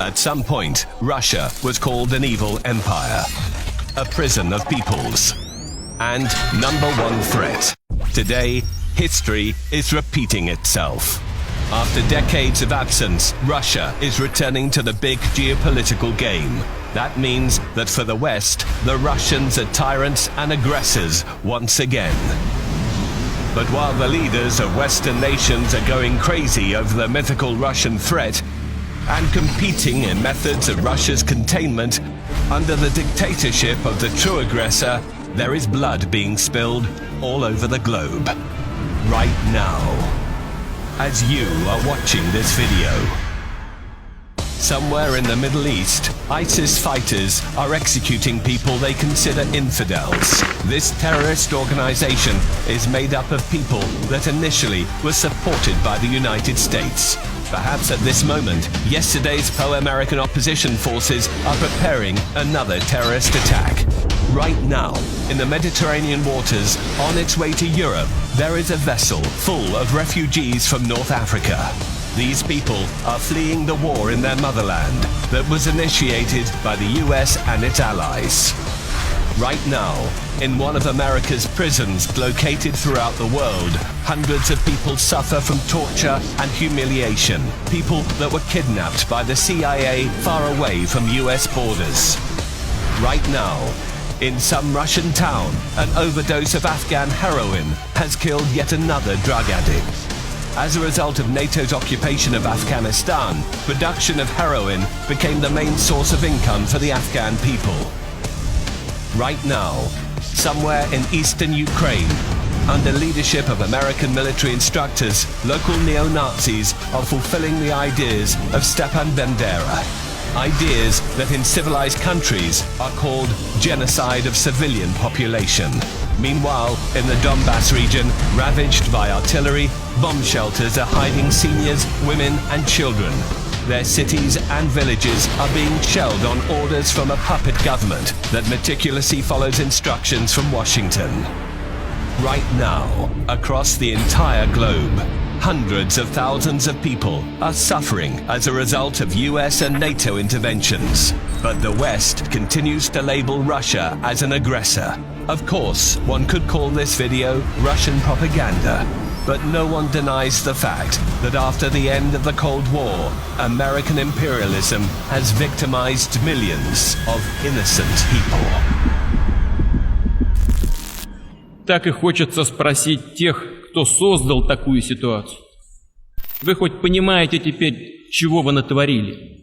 At some point, Russia was called an evil empire, a prison of peoples, and number one threat. Today, history is repeating itself. After decades of absence, Russia is returning to the big geopolitical game. That means that for the West, the Russians are tyrants and aggressors once again. But while the leaders of Western nations are going crazy over the mythical Russian threat and competing in methods of Russia's containment, under the dictatorship of the true aggressor, there is blood being spilled all over the globe. Right now, as you are watching this video. Somewhere in the Middle East, ISIS fighters are executing people they consider infidels. This terrorist organization is made up of people that initially were supported by the United States. Perhaps at this moment, yesterday's pro-American opposition forces are preparing another terrorist attack. Right now, in the Mediterranean waters, on its way to Europe, there is a vessel full of refugees from North Africa. These people are fleeing the war in their motherland that was initiated by the US and its allies. Right now, in one of America's prisons located throughout the world, hundreds of people suffer from torture and humiliation. People that were kidnapped by the CIA far away from US borders. Right now, in some Russian town, an overdose of Afghan heroin has killed yet another drug addict. As a result of NATO's occupation of Afghanistan, production of heroin became the main source of income for the Afghan people. Right now, somewhere in eastern Ukraine, under leadership of American military instructors, local neo-Nazis are fulfilling the ideas of Stepan Bandera. Ideas that in civilized countries are called genocide of civilian population. Meanwhile, in the Donbass region, ravaged by artillery, bomb shelters are hiding seniors, women and children. Their cities and villages are being shelled on orders from a puppet government that meticulously follows instructions from Washington. Right now, across the entire globe, hundreds of thousands of people are suffering as a result of US and NATO interventions. But the West continues to label Russia as an aggressor. Of course, one could call this video Russian propaganda. But no one denies the fact that after the end of the Cold War, American imperialism has victimized millions of innocent people. Так и хочется спросить тех, кто создал такую ситуацию. Вы хоть понимаете теперь, чего вы натворили?